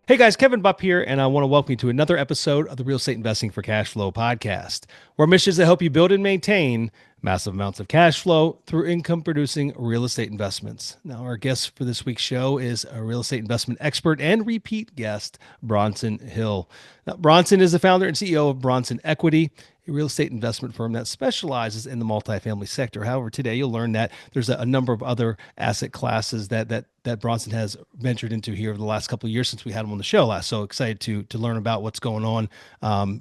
Hey guys, Kevin Bupp here, and I want to welcome you to another episode of the Real Estate Investing for Cashflow podcast, where our mission is to help you build and maintain massive amounts of cash flow through income producing real estate investments. Now, our guest for this week's show is a real estate investment expert and repeat guest, Bronson Hill. Now, Bronson is the founder and CEO of Bronson Equity, a real estate investment firm that specializes in the multifamily sector. However, today you'll learn that there's a number of other asset classes that Bronson has ventured into here over the last couple of years since we had him on the show last. So excited to learn about what's going on,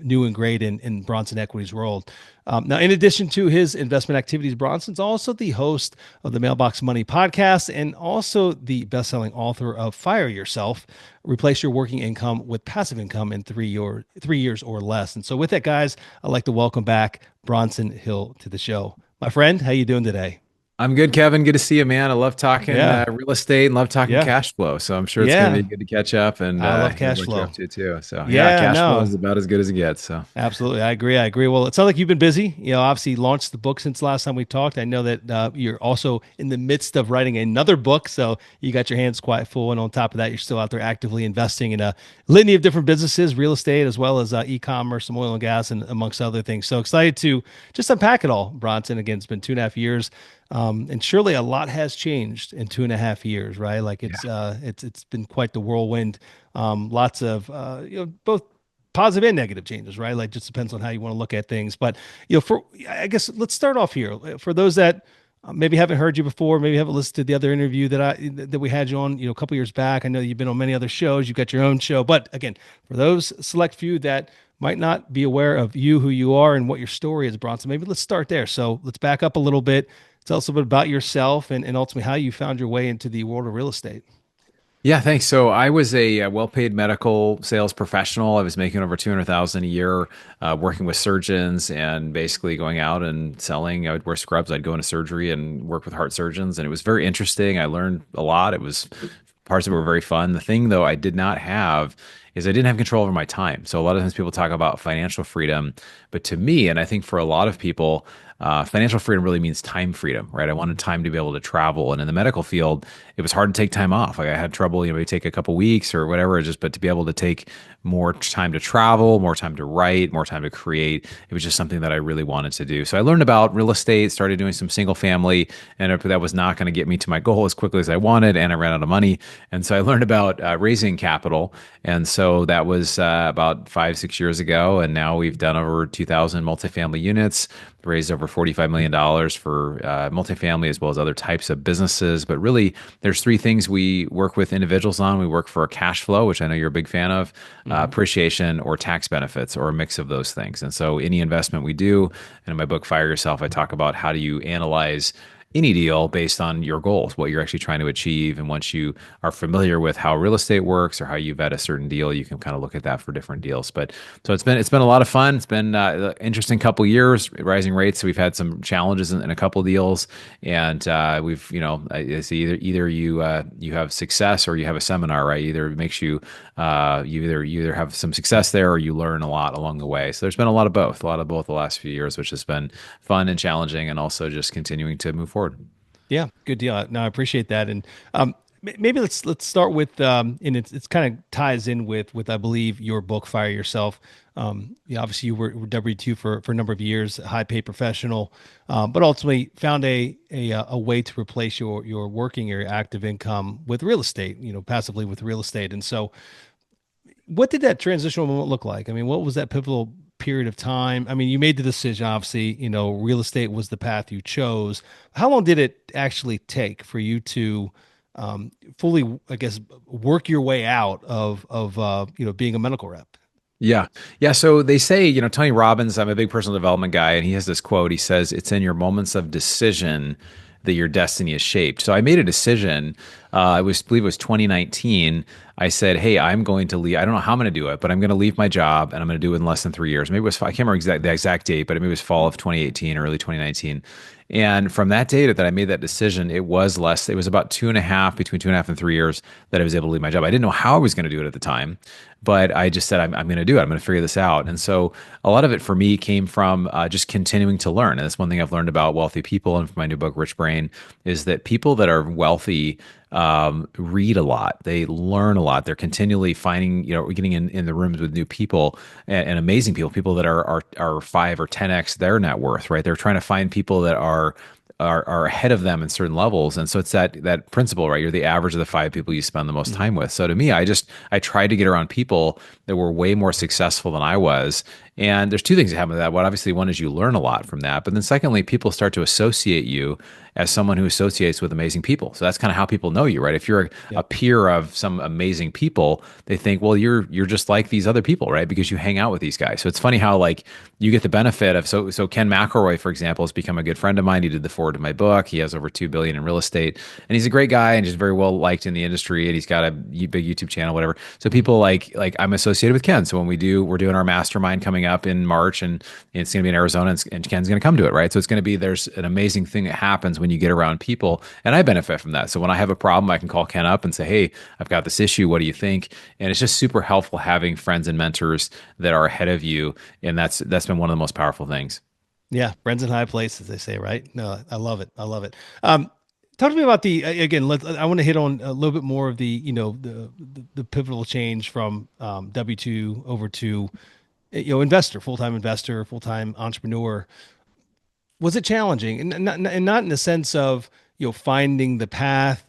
new and great in Bronson Equity's world. Now, in addition to his investment activities, Bronson's also the host of the Mailbox Money podcast and also the best-selling author of Fire Yourself, Replace Your Working Income with Passive Income in 3 years or less. And so with that, guys, I'd like to welcome back Bronson Hill to the show. My friend, how you doing today? I'm good, Kevin. Good to see you, man. I love talking Yeah, real estate and love talking yeah, cash flow. So I'm sure it's going to yeah. be good to catch up and I love hear cash what you're up flow. to too. So yeah, Yeah, cash flow no. is about as good as it gets. So Absolutely. I agree. I agree. Well, it sounds like you've been busy. Obviously launched the book since last time we talked. I know that you're also in the midst of writing another book. So you got your hands quite full. And on top of that, you're still out there actively investing in a litany of different businesses, real estate, as well as e-commerce, some oil and gas, and amongst other things. So excited to just unpack it all, Bronson. Again, it's been 2.5 years. And surely a lot has changed in 2.5 years, right? Like yeah. it's been quite the whirlwind. Lots of both positive and negative changes, right? Like just depends on how you want to look at things. But for I guess let's start off here. For those that maybe haven't heard you before, maybe haven't listened to the other interview that we had you on, a couple years back. I know you've been on many other shows. You've got your own show, but again, for those select few that might not be aware of you, who you are, and what your story is, Bronson, maybe let's start there. So let's back up a little bit. Tell us a bit about yourself and ultimately how you found your way into the world of real estate. Yeah, thanks. So I was a well-paid medical sales professional. I was making over 200,000 a year, working with surgeons and basically going out and selling. I would wear scrubs. I'd go into surgery and work with heart surgeons, and it was very interesting. I learned a lot. It was parts of it were very fun. The thing though I did not have is I didn't have control over my time. So a lot of times people talk about financial freedom, but to me, and I think for a lot of people, financial freedom really means time freedom, right? I wanted time to be able to travel, and in the medical field, it was hard to take time off. Like I had trouble, maybe take a couple weeks or whatever, but to be able to take more time to travel, more time to write, more time to create, it was just something that I really wanted to do. So I learned about real estate, started doing some single family, and that was not going to get me to my goal as quickly as I wanted, and I ran out of money. And so I learned about raising capital, and so that was about 5, 6 years ago, and now we've done over 2,000 multifamily units, raised over $45 million for multifamily as well as other types of businesses. But really, there's three things we work with individuals on. We work for cash flow, which I know you're a big fan of, Hmm. appreciation, or tax benefits, or a mix of those things. And so any investment we do, and in my book, Fire Yourself, I talk about how do you analyze any deal based on your goals, what you're actually trying to achieve. And once you are familiar with how real estate works or how you vet a certain deal, you can kind of look at that for different deals. But so it's been a lot of fun. It's been an interesting couple of years, rising rates. So we've had some challenges in a couple of deals, and we've it's either you have success or you have a seminar, right? Either it makes you you either have some success there or you learn a lot along the way. So there's been a lot of both the last few years, which has been fun and challenging, and also just continuing to move forward. Yeah, good deal. No, I appreciate that. And maybe let's start with and it's kind of ties in with I believe your book Fire Yourself. Obviously you were W-2 for a number of years, a high paid professional, but ultimately found a way to replace your working or your active income with real estate, passively with real estate. And so what did that transitional moment look like? I mean, what was that pivotal period of time? I mean, you made the decision, obviously, real estate was the path you chose. How long did it actually take for you to fully, I guess, work your way out of being a medical rep? Yeah. Yeah. So they say, Tony Robbins, I'm a big personal development guy, and he has this quote. He says, "It's in your moments of decision that your destiny is shaped." So I made a decision. Believe it was 2019. I said, "Hey, I'm going to leave. I don't know how I'm going to do it, but I'm going to leave my job and I'm going to do it in less than 3 years." Maybe it was, I can't remember the exact date, but maybe it was fall of 2018 or early 2019. And from that date that I made that decision, it was less, it was about between 2.5 and 3 years that I was able to leave my job. I didn't know how I was going to do it at the time, but I just said, I'm going to do it. I'm going to figure this out. And so a lot of it for me came from just continuing to learn. And that's one thing I've learned about wealthy people and from my new book, Rich Brain, is that people that are wealthy read a lot. They learn a lot. They're continually finding, getting in the rooms with new people and amazing people that are 5 or 10x their net worth, right? They're trying to find people that are ahead of them in certain levels. And so it's that principle, right? You're the average of the 5 people you spend the most time with. So to me, I tried to get around people that were way more successful than I was. And there's two things that happen to that. Well, obviously, one is you learn a lot from that. But then secondly, people start to associate you as someone who associates with amazing people. So that's kind of how people know you, right? If you're a Yep. peer of some amazing people, they think, well, you're just like these other people, right? Because you hang out with these guys. So it's funny how like you get the benefit of so Ken McElroy, for example, has become a good friend of mine. He did the forward to my book. He has over 2 billion in real estate, and he's a great guy and just very well liked in the industry. And he's got a big YouTube channel, whatever. So people like I'm associated with Ken. So when we're doing our mastermind coming up in March, and it's going to be in Arizona, and Ken's going to come to it, right? So it's going to be there's an amazing thing that happens when you get around people, and I benefit from that. So when I have a problem, I can call Ken up and say, "Hey, I've got this issue. What do you think?" And it's just super helpful having friends and mentors that are ahead of you, and that's been one of the most powerful things. Yeah, friends in high places, they say, right? No, I love it. I love it. Talk to me about again. I want to hit on a little bit more of the pivotal change from W-2 over to investor, full-time investor, full-time entrepreneur. Was it challenging? And not in the sense of finding the path.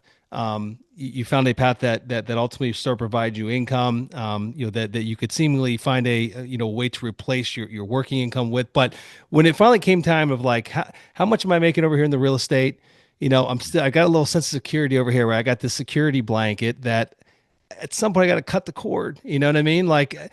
You found a path that ultimately sort of provides you income. That you could seemingly find a way to replace your working income with. But when it finally came time of like how much am I making over here in the real estate? I got a little sense of security over here where I got this security blanket that at some point I got to cut the cord. You know what I mean? Like,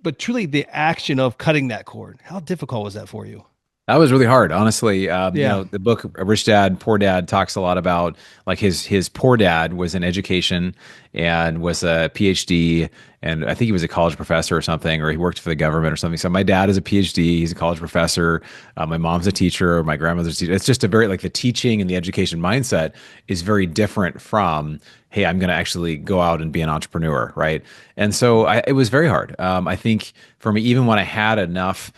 but truly the action of cutting that cord. How difficult was that for you? That was really hard, honestly. Yeah. The book Rich Dad Poor Dad talks a lot about like his poor dad was in education and was a PhD, and I think he was a college professor or something, or he worked for the government or something. So my dad is a PhD, he's a college professor. My mom's a teacher, my grandmother's a teacher. It's just a very like the teaching and the education mindset is very different from, hey, I'm going to actually go out and be an entrepreneur, right? And so it was very hard. I think for me, even when I had enough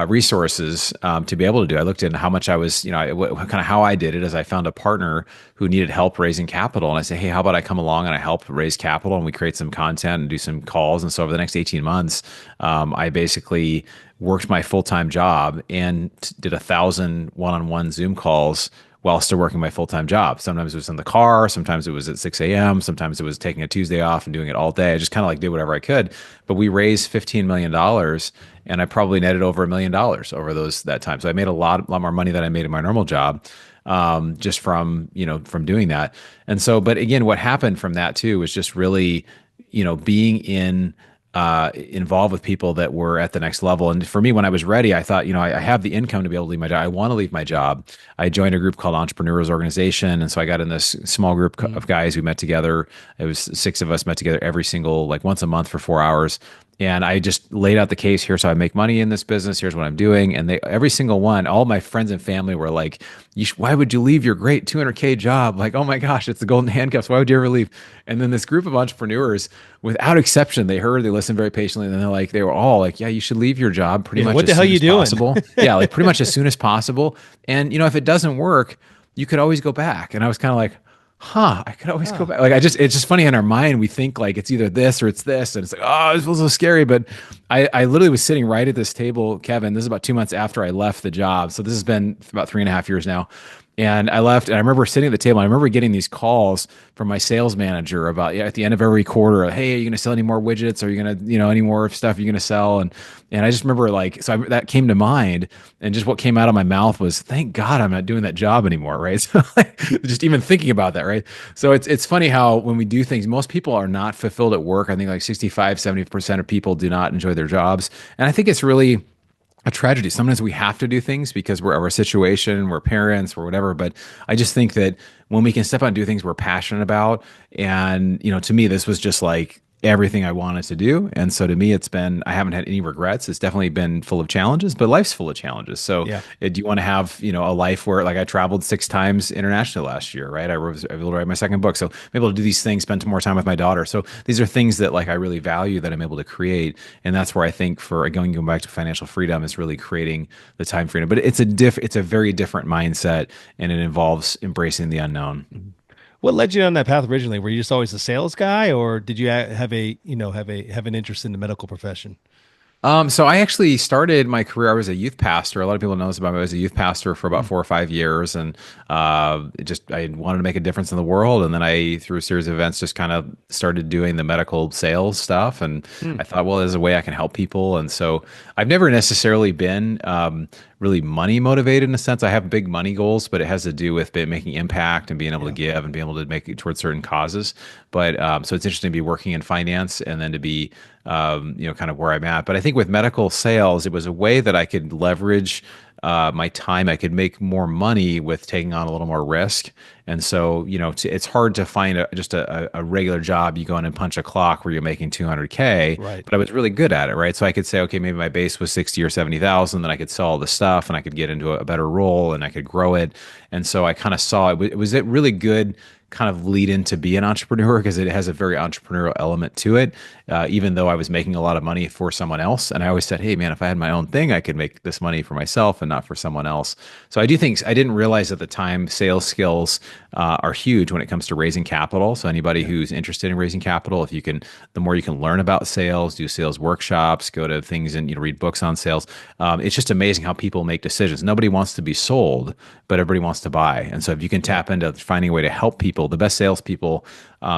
resources to be able to do. I looked at how much I was, kind of how I did it is I found a partner who needed help raising capital. And I said, hey, how about I come along and I help raise capital and we create some content and do some calls. And so over the next 18 months, I basically worked my full-time job and did 1,000 one-on-one Zoom calls while still working my full-time job. Sometimes it was in the car, sometimes it was at 6 a.m., sometimes it was taking a Tuesday off and doing it all day. I just kind of like did whatever I could. But we raised $15 million and I probably netted over $1 million over that time. So I made a lot more money than I made in my normal job, just from doing that. And so, but again, what happened from that too was just really, being involved with people that were at the next level. And for me, when I was ready, I thought, I have the income to be able to leave my job. I want to leave my job. I joined a group called Entrepreneurs Organization. And so I got in this small group of guys. We met together. It was 6 of us met together every single, like once a month for 4 hours. And I just laid out the case. Here's how I make money in this business. Here's what I'm doing. And every single one, all my friends and family were like, why would you leave your great 200K job? Like, oh my gosh, it's the golden handcuffs. Why would you ever leave? And then this group of entrepreneurs, without exception, they listened very patiently. And then they were all like, yeah, you should leave your job pretty much What the as hell soon you as doing? possible. Yeah, like pretty much as soon as possible. And, if it doesn't work, you could always go back. And I was kind of like, I could always go back. Like it's just funny in our mind. We think like it's either this or it's this. And it's like, oh, it feels so scary. But I literally was sitting right at this table, Kevin. This is about 2 months after I left the job. So this has been about 3.5 years now. And I left, and I remember sitting at the table. I remember getting these calls from my sales manager about, at the end of every quarter, hey, are you going to sell any more widgets? Are you going to, any more stuff you're going to sell? And I just remember that came to mind, and just what came out of my mouth was, thank God I'm not doing that job anymore, right? So just even thinking about that, right? So it's funny how when we do things, most people are not fulfilled at work. I think like 65-70% of people do not enjoy their jobs. And I think it's really a tragedy. Sometimes we have to do things because we're our situation, we're parents, we're whatever. But I just think that when we can step out and do things we're passionate about, and to me, this was just like everything I wanted to do. And so to me, I haven't had any regrets. It's definitely been full of challenges, but life's full of challenges. So Yeah. do you want to have, a life where like I traveled 6 times internationally last year, right? I was able to write my second book. So I'm able to do these things, spend more time with my daughter. So these are things that like I really value that I'm able to create. And that's where I think for going back to financial freedom is really creating the time freedom. But it's a very different mindset, and it involves embracing the unknown. What led you on that path originally? Were you just always a sales guy, or did you have a have an interest in the medical profession? So I actually started my career. I was a youth pastor. A lot of people know this about me. I was a youth pastor for about Mm, 4 or 5 years, and I wanted to make a difference in the world. And then I, through a series of events, just kind of started doing the medical sales stuff. And mm, I thought, well, there's a way I can help people. And so I've never necessarily been really money motivated in a sense. I have big money goals, but it has to do with making impact and being able to yeah. give and being able to make it towards certain causes. But so it's interesting to be working in finance and then to be kind of where I'm at. But I think with medical sales, it was a way that I could leverage my time. I could make more money with taking on a little more risk. And so, it's hard to find just a regular job. You go in and punch a clock where you're making 200K, Right. but I was really good at it, right? So I could say, okay, maybe my base was 60 or 70,000, then I could sell all the stuff and I could get into a better role and I could grow it. And so I kind of saw it was a really good kind of lead in to be an entrepreneur because it has a very entrepreneurial element to it. Even though I was making a lot of money for someone else, and I always said, "Hey, man, if I had my own thing, I could make this money for myself and not for someone else." So I do think I didn't realize at the time sales skills are huge when it comes to raising capital. So anybody Yeah. who's interested in raising capital, if you can, the more you can learn about sales, do sales workshops, go to things and read books on sales. It's just amazing how people make decisions. Nobody wants to be sold, but everybody wants to buy. And so if you can Yeah. tap into finding a way to help people, the best salespeople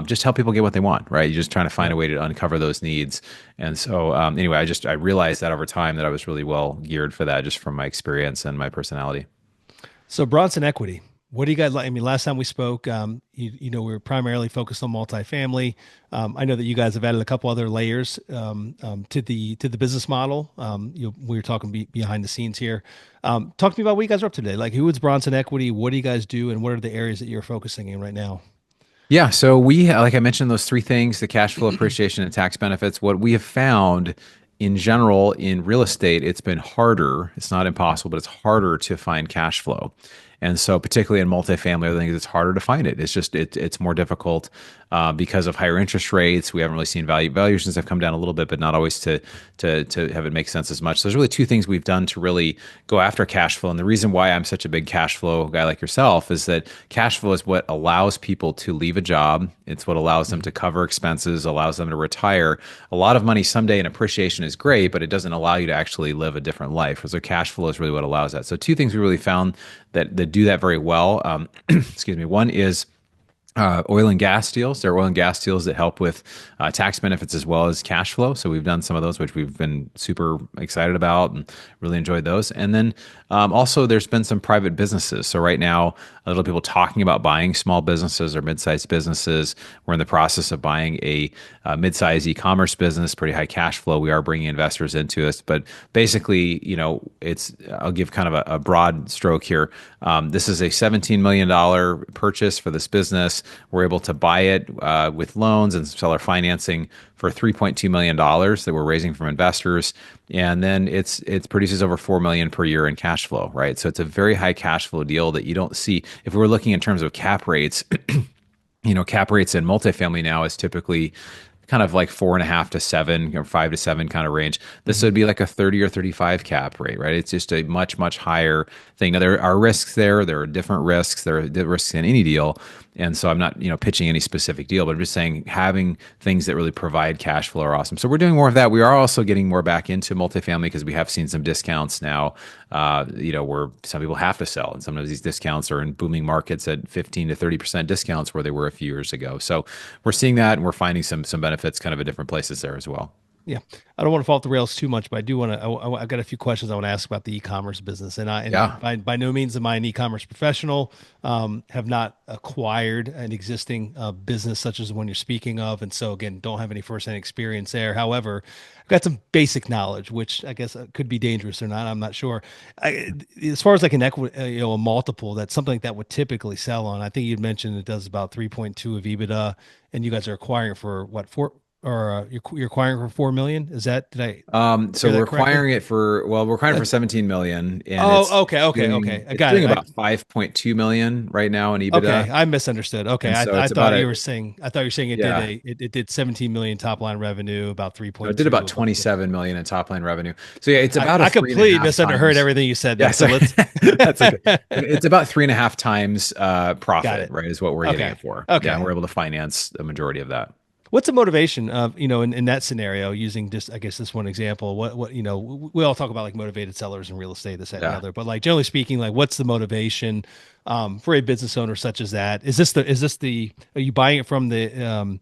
just help people get what they want, right? You're just trying to find Yeah. a way to uncover those needs. And so anyway, I realized that over time that I was really well geared for that just from my experience and my personality. So Bronson Equity, what do you guys like? I mean, last time we spoke, we were primarily focused on multifamily. I know that you guys have added a couple other layers to the business model. We were talking behind the scenes here. Talk to me about what you guys are up to today. Like, who is Bronson Equity? What do you guys do, and what are the areas that you're focusing in right now? Yeah, so we, like I mentioned, those three things, the cash flow appreciation and tax benefits. What we have found in general in real estate, it's been harder. It's not impossible, but it's harder to find cash flow. And so, particularly in multifamily, I think it's harder to find it. It's just it's more difficult because of higher interest rates. We haven't really seen valuations have come down a little bit, but not always to have it make sense as much. So there's really two things we've done to really go after cash flow. And the reason why I'm such a big cash flow guy like yourself is that cash flow is what allows people to leave a job. It's what allows them to cover expenses, allows them to retire. A lot of money someday and appreciation is great, but it doesn't allow you to actually live a different life. So cash flow is really what allows that. So two things we really found that do that very well. Excuse me. One is oil and gas deals. There are oil and gas deals that help with tax benefits as well as cash flow. So we've done some of those, which we've been super excited about and really enjoyed those. And then also there's been some private businesses. So right now, a lot of people talking about buying small businesses or mid-sized businesses. We're in the process of buying a mid-sized e-commerce business, pretty high cash flow. We are bringing investors into us, but basically, I'll give kind of a broad stroke here. This is a $17 million purchase for this business. We're able to buy it with loans and seller financing for $3.2 million that we're raising from investors. And then it produces over $4 million per year in cash flow, right? So it's a very high cash flow deal that you don't see. If we were looking in terms of cap rates, cap rates in multifamily now is typically kind of like 4.5 to 7 or 5 to 7 kind of range. This Mhm. would be like a 30 or 35 cap rate, right? It's just a much, much higher thing. Now, there are risks there. There are different risks. There are risks in any deal. And so I'm not, pitching any specific deal, but I'm just saying having things that really provide cash flow are awesome. So we're doing more of that. We are also getting more back into multifamily because we have seen some discounts now, where some people have to sell. And some of these discounts are in booming markets at 15 to 30% discounts where they were a few years ago. So we're seeing that and we're finding some benefits kind of at different places there as well. Yeah, I don't want to fall off the rails too much, but I do want to. I've got a few questions I want to ask about the e-commerce business, and Yeah. by no means am I an e-commerce professional. Have not acquired an existing business such as the one you're speaking of, and so again, don't have any firsthand experience there. However, I've got some basic knowledge, which I guess could be dangerous or not. I'm not sure. As far as like an equity, a multiple, that's something like that would typically sell on. I think you'd mentioned it does about 3.2 of EBITDA, and you guys are acquiring for what, or you're acquiring for 4 million. Is that, did I So hear we're that correctly? acquiring it for, well, we're acquiring for 17 million, and Oh, okay, okay, okay. I it's got doing it. about 5.2 million right now in Okay, EBITDA. I misunderstood. Okay, And so I it's about thought you a, were saying I thought you were saying yeah, it did 17 million top line revenue, about no, it did about 3.2 of the. 27 million in top line revenue. So yeah, it's I, about a I three and a completely half misunderstood times. everything you said Yeah, then. So sorry. let's That's okay. It's about 3.5 times got profit, it. right? Is what we're getting it Okay. for. Yeah, and Okay. we're able to finance the majority of that. What's the motivation of, in that scenario, using just, I guess, this one example? We all talk about like motivated sellers in real estate, this, that, and the Yeah. other, but like generally speaking, like what's the motivation for a business owner such as that? Are you buying it from the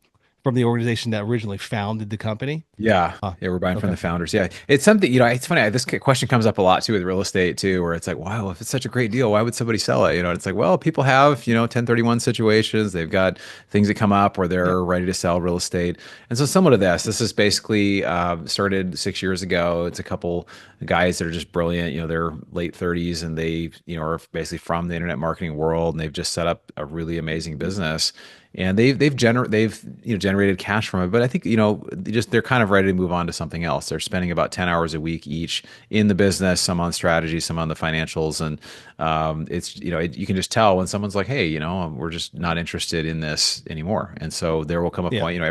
organization that originally founded the company? Yeah. Uh, Yeah, we're buying from okay. the founders. Yeah. It's something, it's funny. This question comes up a lot too with real estate too, where it's like, wow, if it's such a great deal, why would somebody sell it? It's like, well, people have, 1031 situations. They've got things that come up where Yep. they're ready to sell real estate. And so somewhat of this is basically started 6 years ago. It's a couple guys that are just brilliant. They're late 30s and they, are basically from the internet marketing world, and they've just set up a really amazing business, and they've generated cash from it. But I think they're kind of ready to move on to something else. They're spending about 10 hours a week each in the business, some on strategy, some on the financials, and it's you can just tell when someone's like, hey, we're just not interested in this anymore. And so there will come a Yeah. point,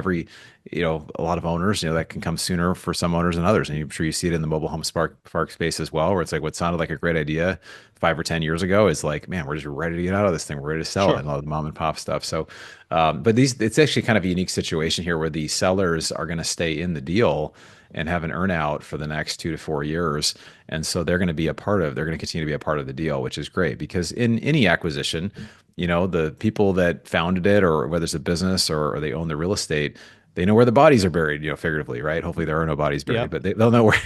a lot of owners, that can come sooner for some owners than others. And I'm sure you see it in the mobile home spark space as well, where it's like what sounded like a great idea 5 or 10 years ago is like, man, we're just ready to get out of this thing. We're ready to sell it, Sure. and a lot of the mom and pop stuff. So, but it's actually kind of a unique situation here where the sellers are going to stay in the deal and have an earnout for the next 2 to 4 years. And so they're going to they're going to continue to be a part of the deal, which is great because in any acquisition, the people that founded it, or whether it's a business or they own the real estate, they know where the bodies are buried, figuratively, right? Hopefully there are no bodies buried, Yep. but they'll know where.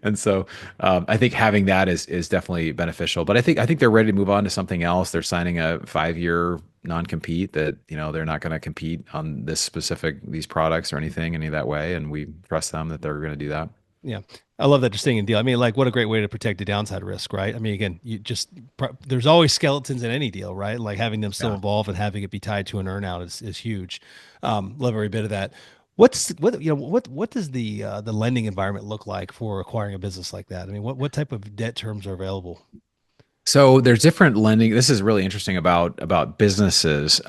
And so I think having that is definitely beneficial. But I think they're ready to move on to something else. They're signing a 5-year non-compete that they're not going to compete on these products or anything any of that way, and we trust them that they're going to do that. Yeah. I love that you're staying in deal. I mean, like, what a great way to protect the downside risk, right? I mean, again, there's always skeletons in any deal, right? Like having them still Yeah. involved and having it be tied to an earnout is huge. Love every bit of that. What does the lending environment look like for acquiring a business like that? I mean, what type of debt terms are available? So there's different lending. This is really interesting about businesses.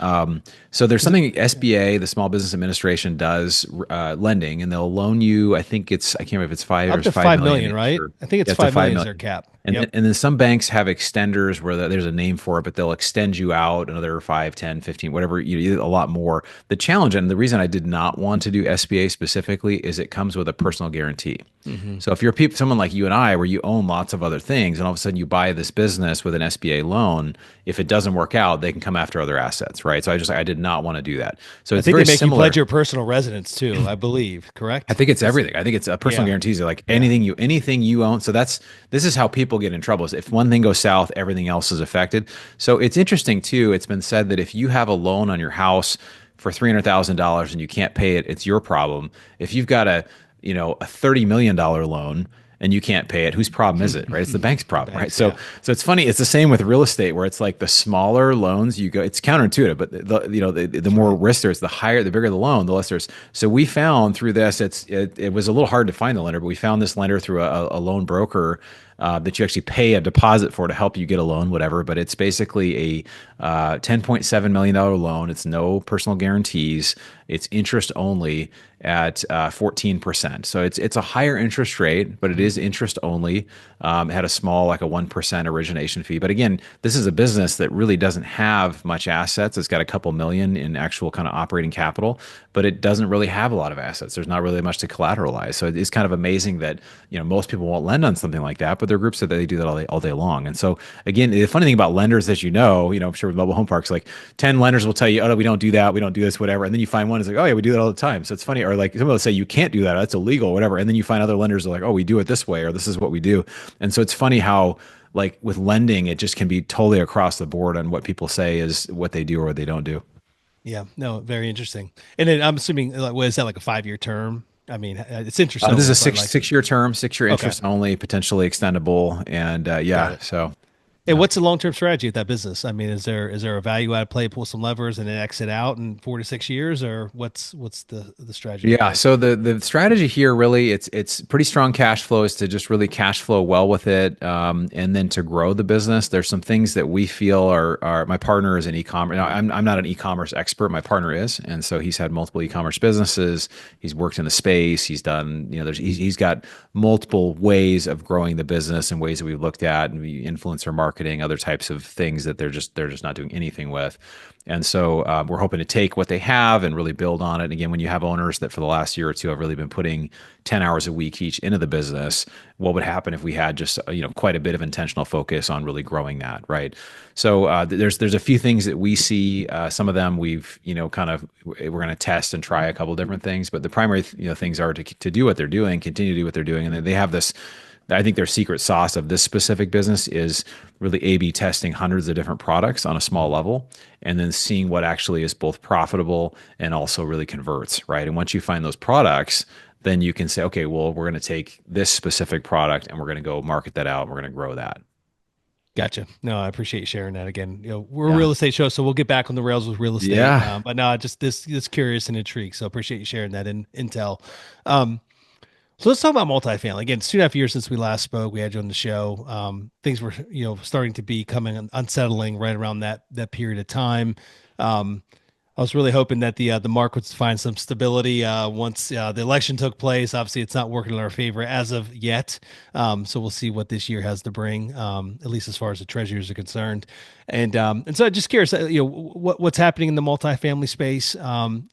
So there's Is it something SBA, the Small Business Administration, does lending, and they'll loan you. I can't remember if it's five or up it's to five 5 million, million each, right? or I think it's yeah, it's a five five million is their million. cap. And then, Yep. and then some banks have extenders where there's a name for it, but they'll extend you out another 5, 10, 15, whatever, a lot more. The challenge, and the reason I did not want to do SBA specifically, is it comes with a personal guarantee. Hmm. So if you're someone like you and I, where you own lots of other things, and all of a sudden you buy this business with an SBA loan, if it doesn't work out, they can come after other assets, right? So I did not want to do that. So I it's think they very make you pledge similar. your personal residence too, I believe, I correct? think it's Is everything. I think it's a personal yeah, guarantees are like yeah. anything you own. So this is how people get in trouble. Is if one thing goes south, everything else is affected. So it's interesting too. It's been said that if you have a loan on your house for $300,000 and you can't pay it, it's your problem. If you've got a $30 million loan and you can't pay it, whose problem is it, right? It's the bank's The problem, right? banks, So yeah. so it's funny. It's the same with real estate, where it's like the smaller loans you go. It's counterintuitive, but the That's more right. risk there's, the bigger the loan, the less there's. So we found through this, it was a little hard to find the lender, but we found this lender through a loan broker. That you actually pay a deposit for to help you get a loan, whatever. But it's basically a $10.7 million loan. It's no personal guarantees. It's interest only at 14%. So it's a higher interest rate, but it is Hmm. interest only. It had a small, like a 1% origination fee. But again, this is a business that really doesn't have much assets. It's got a couple million in actual kind of operating capital, but it doesn't really have a lot of assets. There's not really much to collateralize. So it's kind of amazing that most people won't lend on something like that, but there are groups that they do that all day long. And so again, the funny thing about lenders, as I'm sure with mobile home parks, like 10 lenders will tell you, oh, no, we don't do that, we don't do this, whatever. And then you find one is like, oh yeah, we do that all the time. So it's funny. Or like someone will say you can't do that, that's illegal, whatever. And then you find other lenders are like, oh, we do it this way, or this is what we do. And so it's funny how, like, with lending, it just can be totally across the board on what people say is what they do or what they don't do. Yeah, no, very interesting. And then I'm assuming, like, what is that, like a 5 year term? I mean, it's interest This is only, a but six like, six year term, 6 year okay, interest only, potentially extendable, and got yeah. it. So Hey, what's the long term strategy of that business? I mean, is there a value add play, pull some levers, and then exit out in 4 to 6 years, or what's the strategy look Yeah, like? so the strategy here really it's pretty strong cash flow is to just really cash flow well with it, and then to grow the business. There's some things that we feel are my partner is an e-commerce. Now, I'm not an e-commerce expert. My partner is, and so he's had multiple e-commerce businesses. He's worked in the space. He's done he's got multiple ways of growing the business and ways that we've looked at and influencer marketing, other types of things that they're just not doing anything with. And so we're hoping to take what they have and really build on it. And again, when you have owners that for the last year or two have really been putting 10 hours a week each into the business, what would happen if we had just quite a bit of intentional focus on really growing that, right? So there's a few things that we see. Some of them we've we're going to test and try a couple different things, but the primary things are to do what they're doing, continue to do what they're doing, and then they have this. I think their secret sauce of this specific business is really A/B testing hundreds of different products on a small level, and then seeing what actually is both profitable and also really converts, right? And once you find those products, then you can say, okay, well, we're going to take this specific product and we're going to go market that out. And we're going to grow that. Gotcha. No, I appreciate you sharing that. Again, we're a Yeah. real estate show, so we'll get back on the rails with real estate. Yeah. But no, just this curious and intrigued. So appreciate you sharing that intel. Um, So let's talk about multifamily. Again, it's 2.5 years since we last spoke. We had you on the show. Things were, starting to be coming unsettling right around that period of time. I was really hoping that the market would find some stability once the election took place. Obviously, it's not working in our favor as of yet. So we'll see what this year has to bring, at least as far as the treasuries are concerned. And so I'm just curious, what's happening in the multifamily space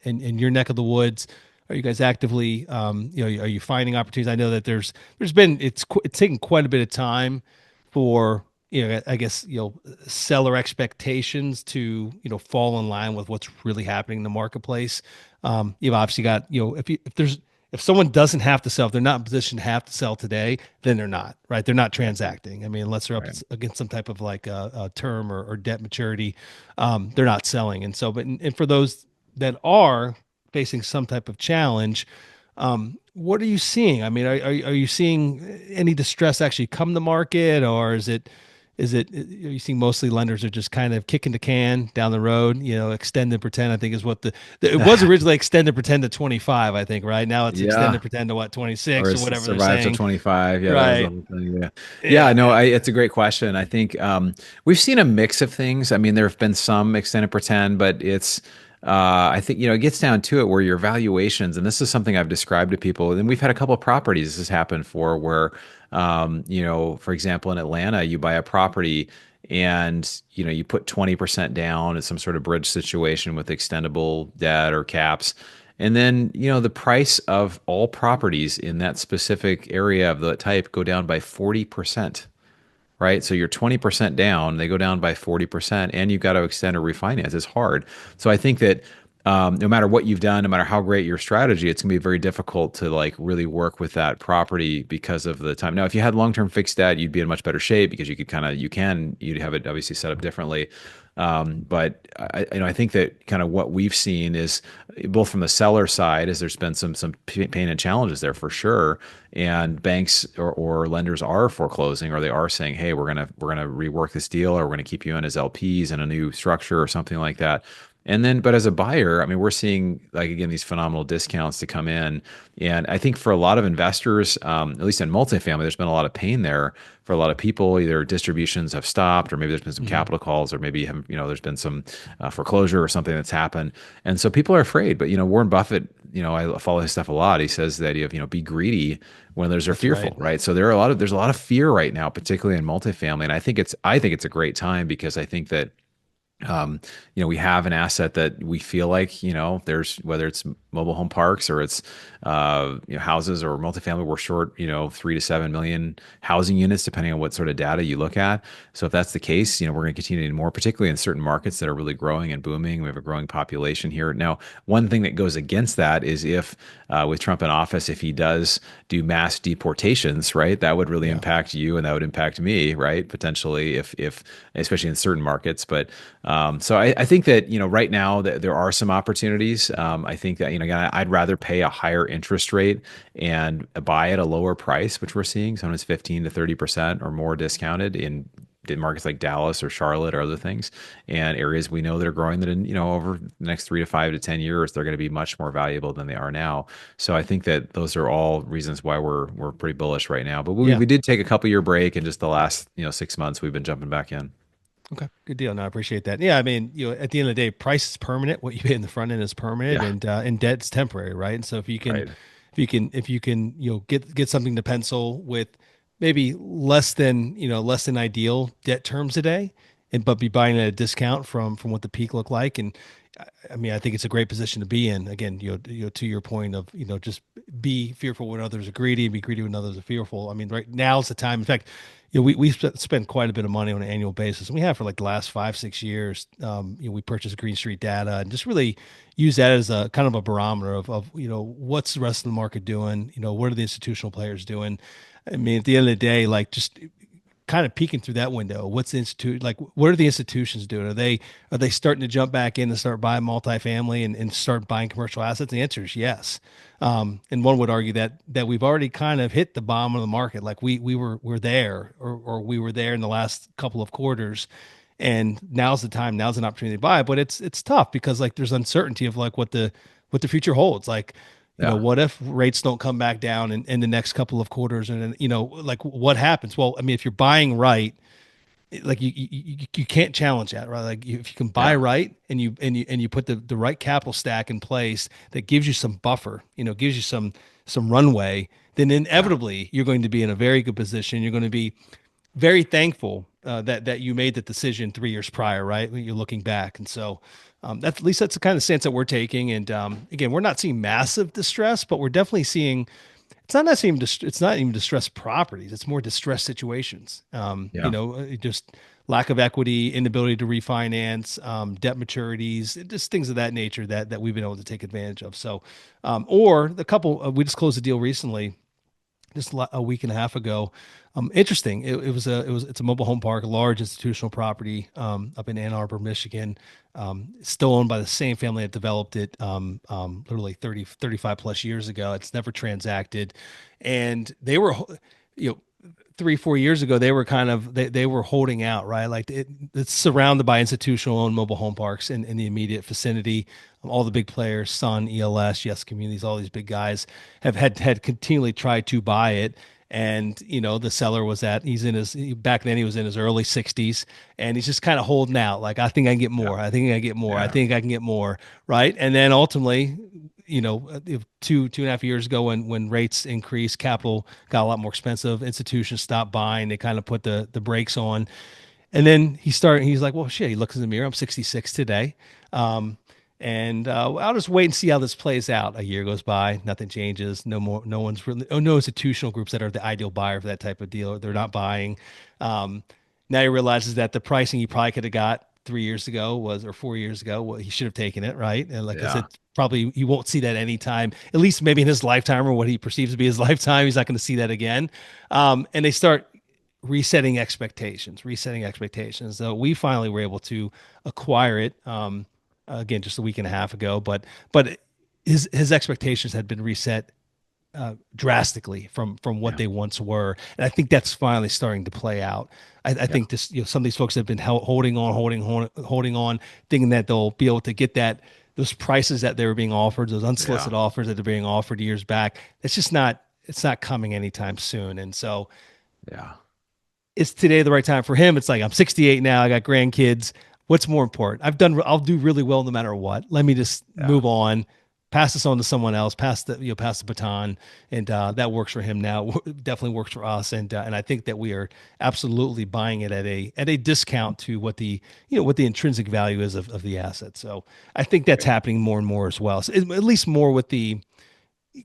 in your neck of the woods. Are you guys actively, are you finding opportunities? I know that there's been it's taken quite a bit of time for I guess seller expectations to fall in line with what's really happening in the marketplace. You've obviously got if someone doesn't have to sell, if they're not in position to have to sell today, then they're not, right. They're not transacting. I mean, unless they're up Right. against some type of like a term or debt maturity, they're not selling. And so, and for those that are facing some type of challenge, what are you seeing? I mean, are you seeing any distress actually come to market, or are you seeing mostly lenders are just kind of kicking the can down the road, extend and pretend, I think is what it was originally, extend and pretend to 25, I think, right? Now it's extend Yeah. and pretend to what, Or 26 or whatever they're survive to saying. 25. Yeah, that was the Right. whole thing. Yeah. Yeah, Yeah. no, Yeah. it's a great question. I think we've seen a mix of things. I mean, there have been some extended pretend, but I think, it gets down to it where your valuations, and this is something I've described to people, and we've had a couple of properties this has happened for where, for example, in Atlanta, you buy a property and, you put 20% down at some sort of bridge situation with extendable debt or caps. And then, the price of all properties in that specific area of the type go down by 40%, right? So you're 20% down, they go down by 40%, and you've got to extend or refinance. It's hard. So I think that no matter what you've done, no matter how great your strategy, it's going to be very difficult to like really work with that property because of the time. Now, if you had long-term fixed debt, you'd be in much better shape because you'd have it obviously set up differently. But I think that kind of what we've seen is both from the seller side, is there's been some pain and challenges there for sure, and banks or lenders are foreclosing, or they are saying, hey, we're gonna rework this deal, or we're gonna keep you in as LPs in a new structure or something like that. And then, but as a buyer, I mean, we're seeing like again these phenomenal discounts to come in, and I think for a lot of investors, at least in multifamily, there's been a lot of pain there for a lot of people. Either distributions have stopped, or maybe there's been some Mhm. capital calls, or maybe there's been some foreclosure or something that's happened, and so people are afraid. But Warren Buffett, I follow his stuff a lot. He says the idea of be greedy when others are That's right. fearful, right? So there's a lot of fear right now, particularly in multifamily, and I think it's a great time because I think that um, we have an asset that we feel like, there's whether it's mobile home parks or it's, houses or multifamily, we're short, 3 to 7 million housing units, depending on what sort of data you look at. So if that's the case, we're going to continue to need more, particularly in certain markets that are really growing and booming. We have a growing population here. Now, one thing that goes against that is if, with Trump in office, if he does do mass deportations, right, that would really Yeah. impact you and that would impact me, right, potentially if especially in certain markets. But so I think that right now that there are some opportunities. I think that again, I'd rather pay a higher interest rate and buy at a lower price, which we're seeing sometimes 15 to 30% or more discounted in markets like Dallas or Charlotte or other things, and areas we know that are growing that in, over the next 3 to 5 to 10 years, they're going to be much more valuable than they are now. So I think that those are all reasons why we're pretty bullish right now. But we, Yeah. we did take a couple year break, and just the last, 6 months we've been jumping back in. Okay. Good deal. No, I appreciate that. Yeah. I mean, at the end of the day, price is permanent. What you pay in the front end is permanent, Yeah. and debt's temporary, right? And so Right. if you can, get something to pencil with maybe less than ideal debt terms today, but be buying at a discount from what the peak looked like. And I mean, I think it's a great position to be in. Again, to your point of, just be fearful when others are greedy and be greedy when others are fearful. I mean, right now is the time. In fact, we spend quite a bit of money on an annual basis, and we have for like the last 5, 6 years. We purchased Green Street data and just really use that as a kind of a barometer of what's the rest of the market doing. What are the institutional players doing? I mean, at the end of the day, like just kind of peeking through that window. What's the institute like? What are the institutions doing? Are they starting to jump back in and start buying multifamily and start buying commercial assets? The answer is yes. And one would argue that we've already kind of hit the bottom of the market. Like we're there, or we were there in the last couple of quarters, and now's the time. Now's an opportunity to buy. But it's tough because like there's uncertainty of like what the future holds. Like Yeah. what if rates don't come back down in the next couple of quarters? And then, like what happens? Well, I mean, if you're buying right, like you can't challenge that, right? Like if you can buy Yeah. right and you put the right capital stack in place that gives you some buffer, gives you some runway, then Yeah. inevitably you're going to be in a very good position. You're going to be very thankful that you made the decision 3 years prior, right? When you're looking back, and so that's at least that's the kind of stance that we're taking. And again, we're not seeing massive distress, but we're definitely seeing it's not even distressed properties. It's more distressed situations. Yeah. Just lack of equity, inability to refinance, debt maturities, just things of that nature that we've been able to take advantage of. So, or the couple we just closed a deal recently just a week and a half ago. Interesting. It's a mobile home park, a large institutional property up in Ann Arbor, Michigan. Still owned by the same family that developed it literally 35 plus years ago. It's never transacted, and they were, you know. 3, 4 years ago, they were they were holding out, right? Like it's surrounded by institutional owned mobile home parks in the immediate vicinity. All the big players, Sun, ELS, Yes Communities, all these big guys have had continually tried to buy it. And the seller was back then he was in his early 60s, and he's just kind of holding out. Like, I think I can get Yeah. more. I think I can get more. I Yeah. think I can get more. Right. And then ultimately, 2.5 years ago, when rates increased, capital got a lot more expensive. Institutions stopped buying. They kind of put the brakes on. And then he's like, well, shit, he looks in the mirror. I'm 66 today. And I'll just wait and see how this plays out. A year goes by, nothing changes. No more, no one's really, no institutional groups that are the ideal buyer for that type of deal. They're not buying. Now he realizes that the pricing he probably could have got 3 years ago or 4 years ago, well, he should have taken it, right? And like I Yeah. said, probably you won't see that anytime, at least maybe in his lifetime or what he perceives to be his lifetime. He's not going to see that again. And they start resetting expectations. So we finally were able to acquire it. Again, just a week and a half ago, but his expectations had been reset drastically from what Yeah. they once were, and I think that's finally starting to play out. I Yeah. think some of these folks have been holding on, thinking that they'll be able to get those prices that they were being offered, those Yeah. unsolicited offers that they're being offered years back. It's not coming anytime soon, and so Yeah. is today the right time for him? It's like, I'm 68 now. I got grandkids. What's more important? I'll do really well no matter what. Let me just Yeah. move on, pass this on to someone else, pass the baton. And that works for him now. Definitely works for us. And I think that we are absolutely buying it at a discount to what the intrinsic value is of the asset. So I think that's happening more and more as well. So at least more with the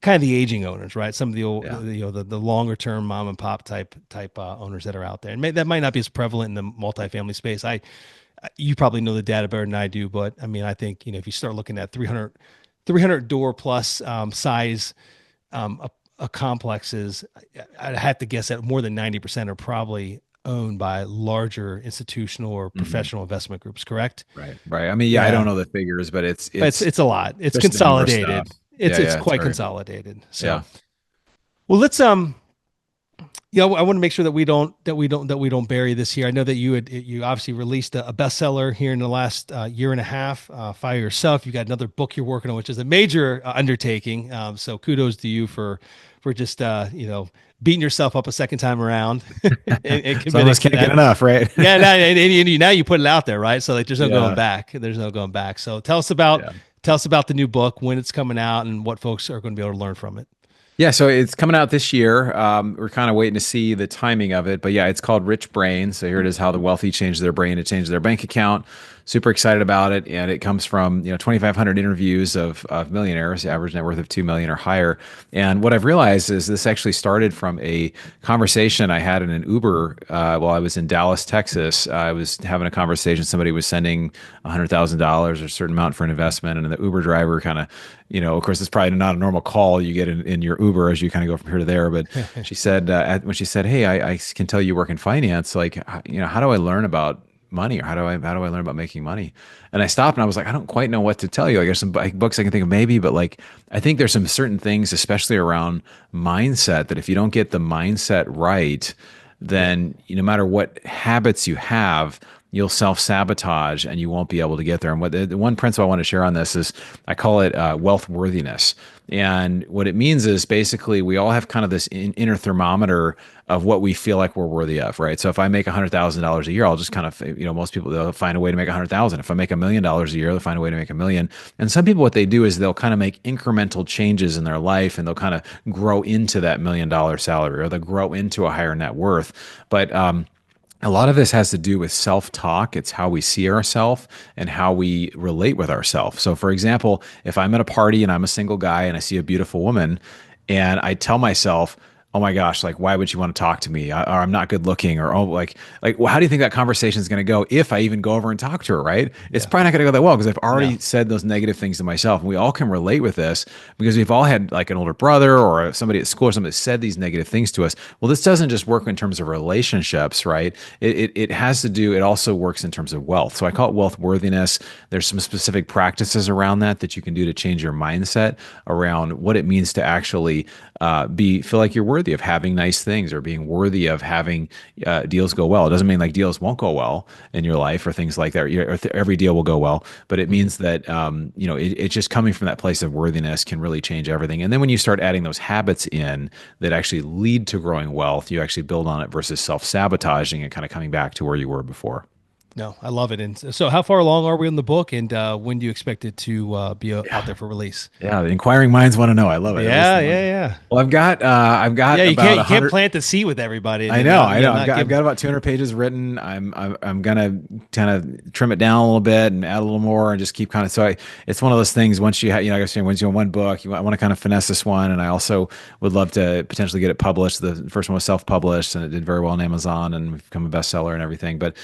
kind of the aging owners, right? Some of the old, Yeah. the longer term mom and pop type owners that are out there, and that might not be as prevalent in the multifamily space. You probably know the data better than I do, but I mean, I think if you start looking at 300 door plus size complexes, I'd have to guess that more than 90% are probably owned by larger institutional or Mhm. professional investment groups. Correct? Right. Right. I mean, yeah, I don't Yeah, know the figures, but it's but it's it's a lot. It's especially the newer stuff. consolidated. It's Yeah. it's Yeah. It's quite very. consolidated. So, Yeah. well, Yeah, I want to make sure that we don't bury this here. I know that you obviously released a bestseller here in the last year and a half. Fire Yourself. You got another book you're working on, which is a major undertaking. So kudos to you for just beating yourself up a second time around and Some of committing us to can't get that. enough, right? Yeah, now, now you put it out there, right? So like, there's no going Yeah. back. There's no going back. So Yeah. tell us about the new book, when it's coming out, and what folks are going to be able to learn from it. Yeah, so it's coming out this year. We're kind of waiting to see the timing of it, but yeah, it's called Rich Brain. So here it is: how the wealthy change their brain to change their bank account. Super excited about it, and it comes from 2,500 interviews of millionaires, average net worth of 2 million or higher. And what I've realized is this actually started from a conversation I had in an Uber while I was in Dallas, Texas. I was having a conversation. Somebody was sending $100,000 or a certain amount for an investment, and the Uber driver kind of of course, it's probably not a normal call you get in your Uber as you kind of go from here to there. But she said, when she said, "Hey, I can tell you work in finance. Like, how do I learn about money, or how do I learn about making money?" And I stopped and I was like, I don't quite know what to tell you. Like, there's some books I can think of maybe, but like, I think there's some certain things, especially around mindset, that if you don't get the mindset right, then no matter what habits you have, you'll self-sabotage and you won't be able to get there. And what the one principle I want to share on this is, I call it wealth worthiness. And what it means is basically we all have kind of this inner thermometer of what we feel like we're worthy of, right? So if I make $100,000 a year, I'll just kind of, most people, they'll find a way to make 100,000. If I make $1 million a year, they'll find a way to make 1 million. And some people, what they do is they'll kind of make incremental changes in their life, and they'll kind of grow into that $1 million salary, or they'll grow into a higher net worth. But a lot of this has to do with self-talk. It's how we see ourselves and how we relate with ourselves. So, for example, if I'm at a party and I'm a single guy and I see a beautiful woman, and I tell myself, "Oh my gosh, like, why would you want to talk to me?" Or "I'm not good looking," or "Oh, well, how do you think that conversation is going to go if I even go over and talk to her?" Right? It's Yeah. probably not going to go that well because I've No. already said those negative things to myself. And we all can relate with this because we've all had like an older brother or somebody at school or somebody that said these negative things to us. Well, this doesn't just work in terms of relationships, right? It has to do. It also works in terms of wealth. So I call it wealth worthiness. There's some specific practices around that you can do to change your mindset around what it means to actually feel like you're worthy of having nice things, or being worthy of having deals go well. It doesn't mean like deals won't go well in your life or things like that. Every deal will go well, but it means that it's just coming from that place of worthiness can really change everything. And then when you start adding those habits in that actually lead to growing wealth, you actually build on it versus self-sabotaging and kind of coming back to where you were before. No, I love it. And so, how far along are we in the book, and when do you expect it to be out there for release? Yeah, the inquiring minds want to know. I love it. I always Yeah, love yeah, it. yeah. Well, I've got Yeah, about you a can't hundred. plant the seed with everybody, and I then know, not I know. I've not got I've give. got about 200 pages written. I'm gonna kind of trim it down a little bit and add a little more and just keep kind of. It's one of those things. Once you have, like I was saying, once you have one book, I want to kind of finesse this one, and I also would love to potentially get it published. The first one was self-published, and it did very well on Amazon and become a bestseller and everything. But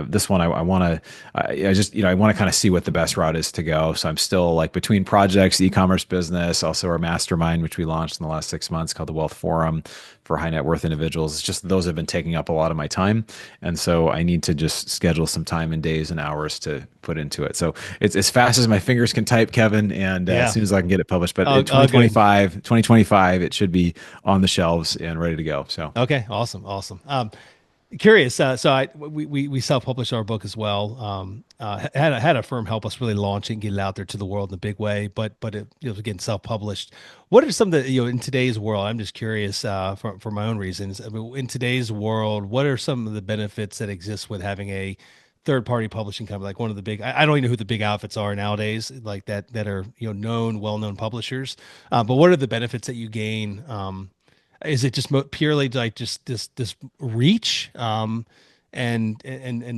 this one, I want to. I just I want to kind of see what the best route is to go. So I'm still like between projects, e-commerce business, also our mastermind, which we launched in the last 6 months, called the Wealth Forum for high net worth individuals. It's just those have been taking up a lot of my time, and so I need to just schedule some time and days and hours to put into it. So it's as fast as my fingers can type, Kevin, and as Yeah. soon as I can get it published. But Good. 2025, it should be on the shelves and ready to go. So. Okay. Awesome. Awesome. Curious. We self published our book as well. Had a firm help us really launch it and get it out there to the world in a big way. But it was again self published. What are some of the in today's world? I'm just curious for my own reasons. I mean, in today's world, what are some of the benefits that exist with having a third party publishing company, like one of the big? I don't even know who the big outfits are nowadays, like that are known, well known publishers. But what are the benefits that you gain? Is it just purely like just this reach and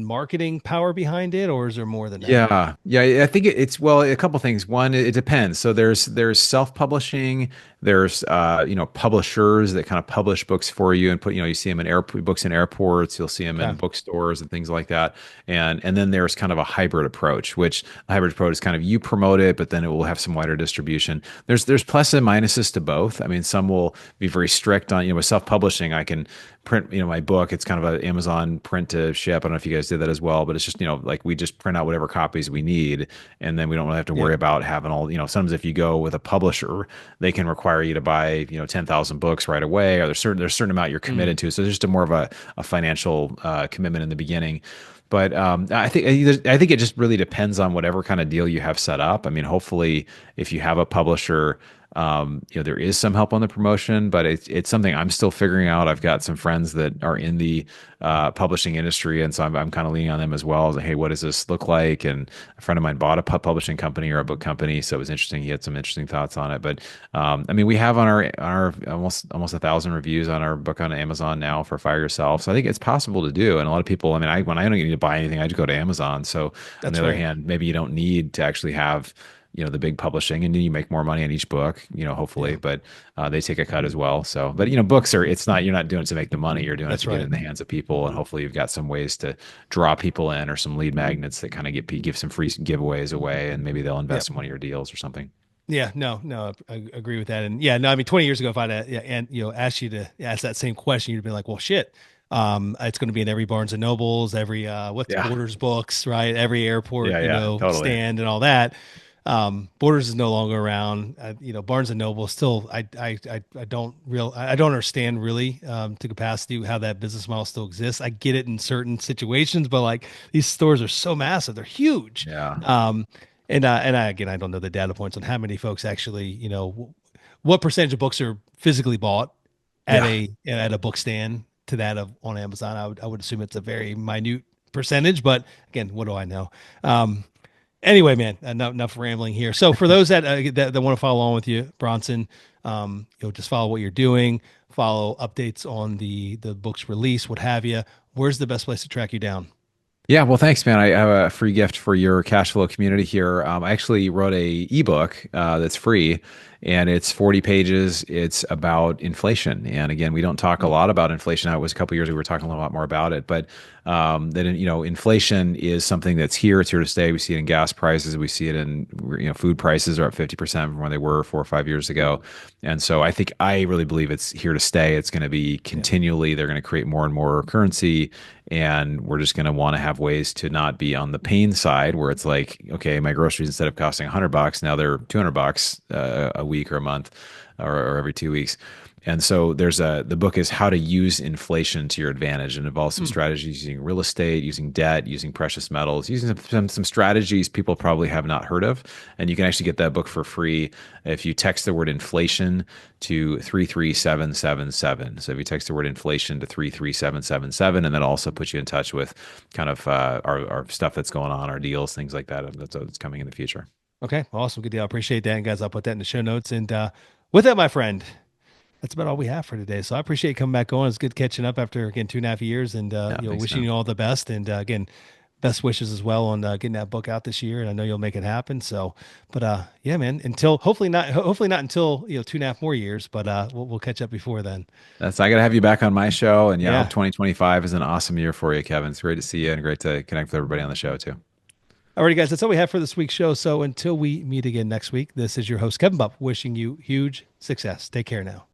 marketing power behind it, or is there more than that? Yeah, yeah. I think it's well, a couple things. One, it depends. So there's self-publishing. There's publishers that kind of publish books for you and put you see them in books in airports. You'll see them in Okay. bookstores and things like that. And then there's kind of a hybrid approach, which a hybrid approach is kind of you promote it, but then it will have some wider distribution. There's plus and minuses to both. I mean, some will be very strict on with self-publishing. I can print my book. It's kind of an Amazon print to ship. I don't know if you guys did that as well, but it's just like we just print out whatever copies we need, and then we don't really have to Yeah. worry about having all sometimes if you go with a publisher, they can require require you to buy, 10,000 books right away, or there's a certain amount you're Mm, committed to. So there's just more of a financial commitment in the beginning. But I think it just really depends on whatever kind of deal you have set up. I mean, hopefully, if you have a publisher, there is some help on the promotion, but it's something I'm still figuring out. I've got some friends that are in the publishing industry, and so I'm kind of leaning on them as well. As like, hey, what does this look like? And a friend of mine bought a publishing company or a book company, so it was interesting. He had some interesting thoughts on it. But I mean, we have on our almost 1,000 reviews on our book on Amazon now for Fire Yourself. So I think it's possible to do. And a lot of people, I mean, when I don't need to buy anything, I just go to Amazon. So on the that's other right. hand, maybe you don't need to actually have the big publishing, and then you make more money on each book, hopefully, Yeah, but they take a cut as well. So, but books it's not, you're not doing it to make the money, you're doing it that's to get it right. in the hands of people, and hopefully you've got some ways to draw people in, or some lead magnets that kind of give some free giveaways away, and maybe they'll Yeah. invest in one of your deals or something. Yeah, no, I agree with that. And yeah, no, I mean, 20 years ago, if I'd yeah, and asked you to ask that same question, you'd be like, well, shit, it's going to be in every Barnes and Nobles, every what's Yeah, Borders books, right? Every airport, yeah, totally. stand and all that. Borders is no longer around. Barnes and Noble still, I don't understand really to capacity how that business model still exists. I get it in certain situations, but like these stores are so massive, they're huge. Yeah, Again, I don't know the data points on how many folks actually, what percentage of books are physically bought at yeah. a book stand to that of on Amazon. I would assume it's a very minute percentage, but again, what do I know? Anyway, man, enough rambling here. So for those that want to follow along with you, Bronson, just follow what you're doing, follow updates on the book's release, what have you. Where's the best place to track you down? Yeah, well, thanks, man. I have a free gift for your cash flow community here. I actually wrote a ebook that's free, and it's 40 pages. It's about inflation, and again, we don't talk a lot about inflation. It was a couple years ago we were talking a lot more about it, but that inflation is something that's here. It's here to stay. We see it in gas prices. We see it in food prices are up 50% from where they were 4 or 5 years ago, and so I really believe it's here to stay. It's going to be Yeah. continually. They're going to create more and more currency, and we're just going to want to have ways to not be on the pain side where it's like, okay, my groceries instead of costing $100, now they're $200 a week or a month, or every 2 weeks. And so the book is how to use inflation to your advantage, and involves some Hmm. strategies using real estate, using debt, using precious metals, using some strategies people probably have not heard of. And you can actually get that book for free if you text the word inflation to 33777. So if you text the word inflation to 33777, and that also puts you in touch with kind of our stuff that's going on, our deals, things like that that's coming in the future. Okay, awesome, good deal. I appreciate that, and guys, I'll put that in the show notes. And with that, my friend, that's about all we have for today. So I appreciate you coming back on. It's good catching up after again 2.5 years, and Yeah, thanks, wishing man. you all the best. And again, best wishes as well on getting that book out this year. And I know you'll make it happen. So, but yeah, man. Until hopefully not until 2.5 more years, but we'll catch up before then. I got to have you back on my show, and yeah, I hope Yeah. 2025 is an awesome year for you, Kevin. It's great to see you, and great to connect with everybody on the show too. Alrighty, guys, that's all we have for this week's show. So until we meet again next week, this is your host Kevin Bupp wishing you huge success. Take care now.